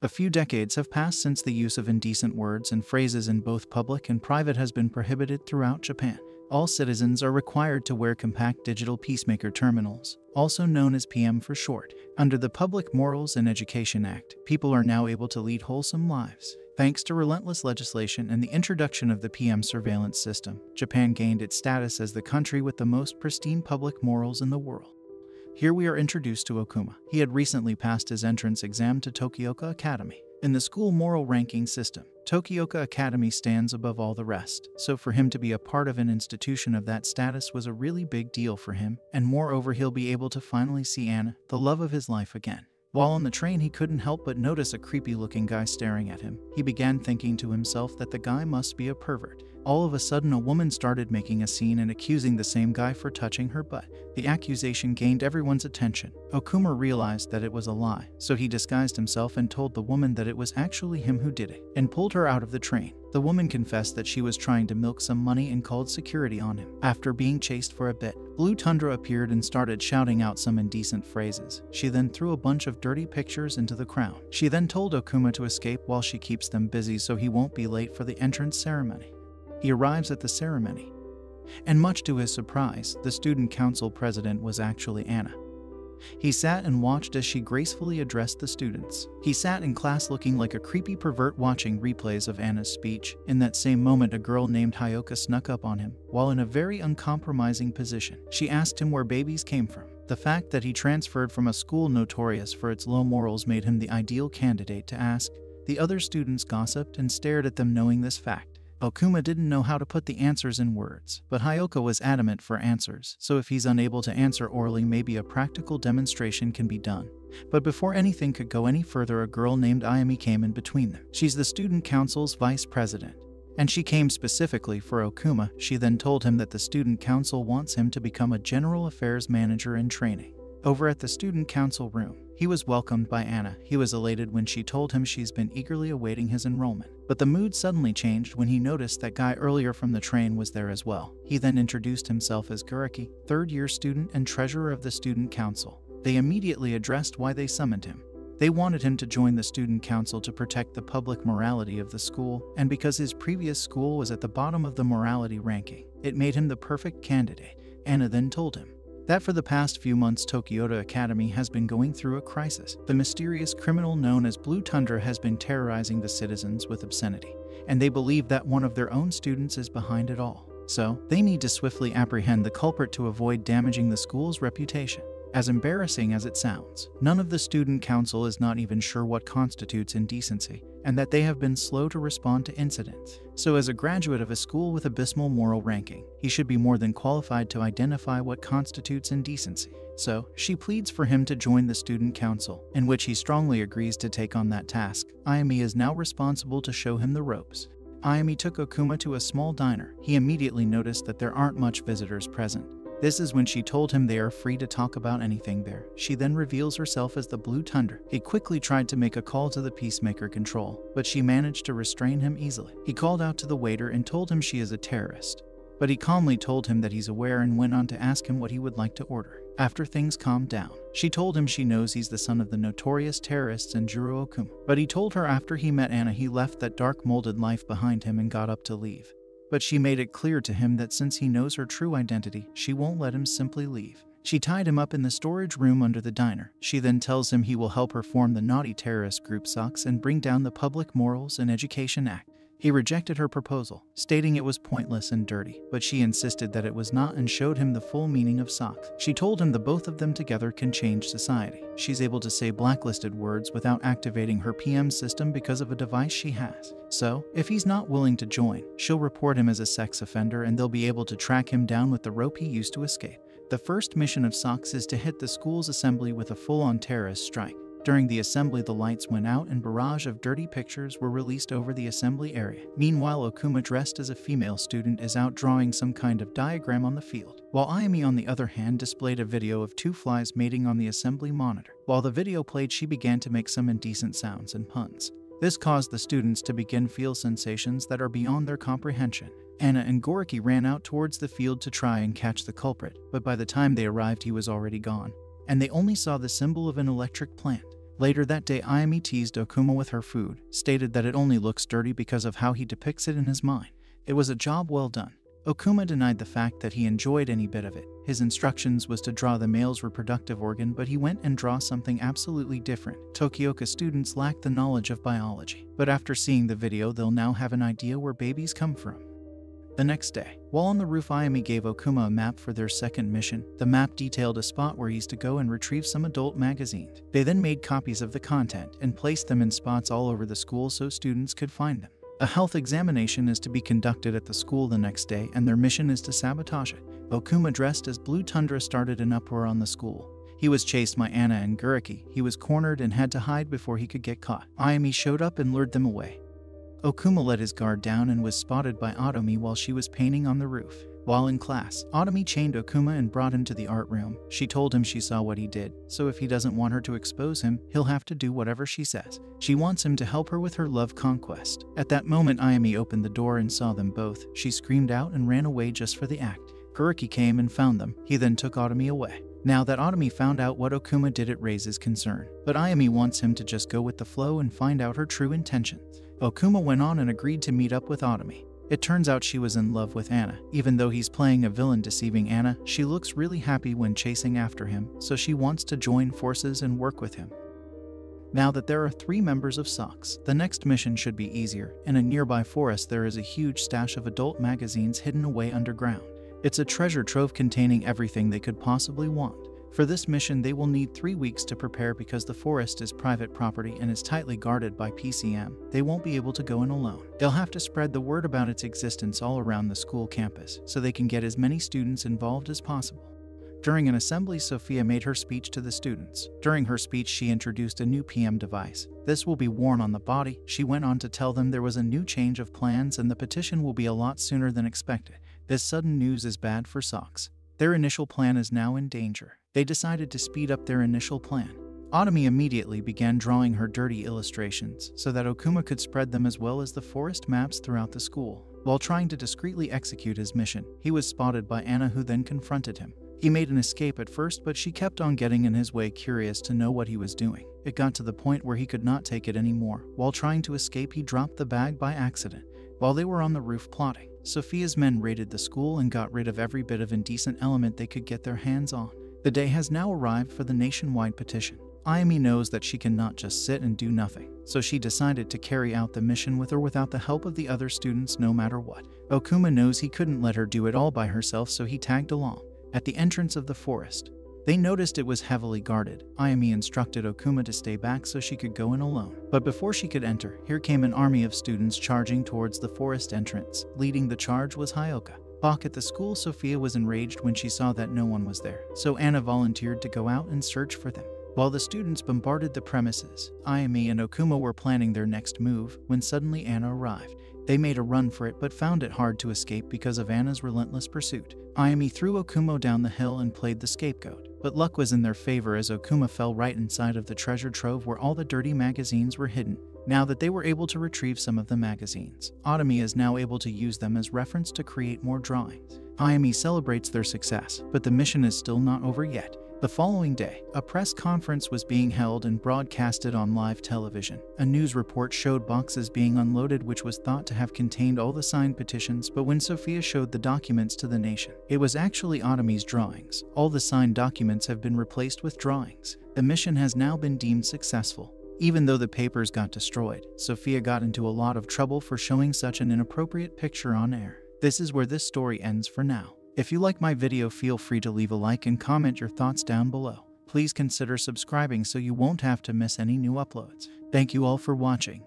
A few decades have passed since the use of indecent words and phrases in both public and private has been prohibited throughout Japan. All citizens are required to wear compact digital peacemaker terminals, also known as PM for short. Under the Public Morals and Education Act, people are now able to lead wholesome lives. Thanks to relentless legislation and the introduction of the PM surveillance system, Japan gained its status as the country with the most pristine public morals in the world. Here we are introduced to Okuma. He had recently passed his entrance exam to Tokioka Academy. In the school moral ranking system, Tokioka Academy stands above all the rest, so for him to be a part of an institution of that status was a really big deal for him, and moreover he'll be able to finally see Anna, the love of his life, again. While on the train, he couldn't help but notice a creepy-looking guy staring at him. He began thinking to himself that the guy must be a pervert. All of a sudden, a woman started making a scene and accusing the same guy for touching her butt. The accusation gained everyone's attention. Okuma realized that it was a lie, so he disguised himself and told the woman that it was actually him who did it, and pulled her out of the train. The woman confessed that she was trying to milk some money and called security on him. After being chased for a bit, Blue Tundra appeared and started shouting out some indecent phrases. She then threw a bunch of dirty pictures into the crowd. She then told Okuma to escape while she keeps them busy so he won't be late for the entrance ceremony. He arrives at the ceremony, and much to his surprise, the student council president was actually Anna. He sat and watched as she gracefully addressed the students. He sat in class looking like a creepy pervert watching replays of Anna's speech. In that same moment, a girl named Hyoka snuck up on him, while in a very uncompromising position. She asked him where babies came from. The fact that he transferred from a school notorious for its low morals made him the ideal candidate to ask. The other students gossiped and stared at them knowing this fact. Okuma didn't know how to put the answers in words, but Hyoka was adamant for answers, so if he's unable to answer orally, maybe a practical demonstration can be done. But before anything could go any further, a girl named Ayumi came in between them. She's the student council's vice president, and she came specifically for Okuma. She then told him that the student council wants him to become a general affairs manager in training. Over at the student council room, he was welcomed by Anna. He was elated when she told him she's been eagerly awaiting his enrollment. But the mood suddenly changed when he noticed that guy earlier from the train was there as well. He then introduced himself as Guraki, third-year student and treasurer of the student council. They immediately addressed why they summoned him. They wanted him to join the student council to protect the public morality of the school, and because his previous school was at the bottom of the morality ranking, it made him the perfect candidate. Anna then told him that for the past few months Tokioka Academy has been going through a crisis. The mysterious criminal known as Blue Tundra has been terrorizing the citizens with obscenity, and they believe that one of their own students is behind it all. So, they need to swiftly apprehend the culprit to avoid damaging the school's reputation. As embarrassing as it sounds, none of the student council is not even sure what constitutes indecency, and that they have been slow to respond to incidents. So as a graduate of a school with abysmal moral ranking, he should be more than qualified to identify what constitutes indecency. So, she pleads for him to join the student council, in which he strongly agrees to take on that task. Ayumi is now responsible to show him the ropes. Ayumi took Okuma to a small diner. He immediately noticed that there aren't much visitors present. This is when she told him they are free to talk about anything there. She then reveals herself as the Blue Tundra. He quickly tried to make a call to the Peacemaker Control, but she managed to restrain him easily. He called out to the waiter and told him she is a terrorist, but he calmly told him that he's aware and went on to ask him what he would like to order. After things calmed down, she told him she knows he's the son of the notorious terrorists and Juro Okuma. But he told her after he met Anna he left that dark molded life behind him and got up to leave. But she made it clear to him that since he knows her true identity, she won't let him simply leave. She tied him up in the storage room under the diner. She then tells him he will help her form the naughty terrorist group SOX and bring down the Public Morals and Education Act. He rejected her proposal, stating it was pointless and dirty, but she insisted that it was not and showed him the full meaning of SOX. She told him the both of them together can change society. She's able to say blacklisted words without activating her PM system because of a device she has. So, if he's not willing to join, she'll report him as a sex offender and they'll be able to track him down with the rope he used to escape. The first mission of SOX is to hit the school's assembly with a full-on terrorist strike. During the assembly, the lights went out and barrage of dirty pictures were released over the assembly area. Meanwhile, Okuma, dressed as a female student, is out drawing some kind of diagram on the field, while Ayumi, on the other hand, displayed a video of two flies mating on the assembly monitor. While the video played, she began to make some indecent sounds and puns. This caused the students to begin feel sensations that are beyond their comprehension. Anna and Guraki ran out towards the field to try and catch the culprit, but by the time they arrived he was already gone, and they only saw the symbol of an electric plant. Later that day, Ayumi teased Okuma with her food, stated that it only looks dirty because of how he depicts it in his mind. It was a job well done. Okuma denied the fact that he enjoyed any bit of it. His instructions was to draw the male's reproductive organ, but he went and draw something absolutely different. Tokioka students lack the knowledge of biology, but after seeing the video, they'll now have an idea where babies come from. The next day, while on the roof, Ayumi gave Okuma a map for their second mission. The map detailed a spot where he's to go and retrieve some adult magazines. They then made copies of the content and placed them in spots all over the school so students could find them. A health examination is to be conducted at the school the next day, and their mission is to sabotage it. Okuma, dressed as Blue Tundra, started an uproar on the school. He was chased by Anna and Guriki. He was cornered and had to hide before he could get caught. Ayumi showed up and lured them away. Okuma let his guard down and was spotted by Otomi while she was painting on the roof. While in class, Otomi chained Okuma and brought him to the art room. She told him she saw what he did, so if he doesn't want her to expose him, he'll have to do whatever she says. She wants him to help her with her love conquest. At that moment, Ayumi opened the door and saw them both. She screamed out and ran away just for the act. Guriki came and found them. He then took Otomi away. Now that Otomi found out what Okuma did, it raises concern. But Ayumi wants him to just go with the flow and find out her true intentions. Okuma went on and agreed to meet up with Otomi. It turns out she was in love with Anna. Even though he's playing a villain deceiving Anna, she looks really happy when chasing after him, so she wants to join forces and work with him. Now that there are 3 members of SOX, the next mission should be easier. In a nearby forest, there is a huge stash of adult magazines hidden away underground. It's a treasure trove containing everything they could possibly want. For this mission, they will need 3 weeks to prepare because the forest is private property and is tightly guarded by PCM. They won't be able to go in alone. They'll have to spread the word about its existence all around the school campus so they can get as many students involved as possible. During an assembly, Sophia made her speech to the students. During her speech, she introduced a new PM device. This will be worn on the body. She went on to tell them there was a new change of plans and the petition will be a lot sooner than expected. This sudden news is bad for SOX. Their initial plan is now in danger. They decided to speed up their initial plan. Otomi immediately began drawing her dirty illustrations so that Okuma could spread them as well as the forest maps throughout the school. While trying to discreetly execute his mission, he was spotted by Anna, who then confronted him. He made an escape at first, but she kept on getting in his way, curious to know what he was doing. It got to the point where he could not take it anymore. While trying to escape, he dropped the bag by accident. While they were on the roof plotting, Sophia's men raided the school and got rid of every bit of indecent element they could get their hands on. The day has now arrived for the nationwide petition. Ayumi knows that she cannot just sit and do nothing, so she decided to carry out the mission with or without the help of the other students no matter what. Okuma knows he couldn't let her do it all by herself, so he tagged along. At the entrance of the forest, they noticed it was heavily guarded. Ayumi instructed Okuma to stay back so she could go in alone. But before she could enter, here came an army of students charging towards the forest entrance. Leading the charge was Hyoka. Back at the school, Sophia was enraged when she saw that no one was there, so Anna volunteered to go out and search for them. While the students bombarded the premises, Ayumi and Okuma were planning their next move when suddenly Anna arrived. They made a run for it but found it hard to escape because of Anna's relentless pursuit. Ayumi threw Okuma down the hill and played the scapegoat, but luck was in their favor as Okuma fell right inside of the treasure trove where all the dirty magazines were hidden. Now that they were able to retrieve some of the magazines, Otomi is now able to use them as reference to create more drawings. Ayumi celebrates their success, but the mission is still not over yet. The following day, a press conference was being held and broadcasted on live television. A news report showed boxes being unloaded which was thought to have contained all the signed petitions, but when Sophia showed the documents to the nation, it was actually Otomi's drawings. All the signed documents have been replaced with drawings. The mission has now been deemed successful. Even though the papers got destroyed, Sophia got into a lot of trouble for showing such an inappropriate picture on air. This is where this story ends for now. If you like my video, feel free to leave a like and comment your thoughts down below. Please consider subscribing so you won't have to miss any new uploads. Thank you all for watching.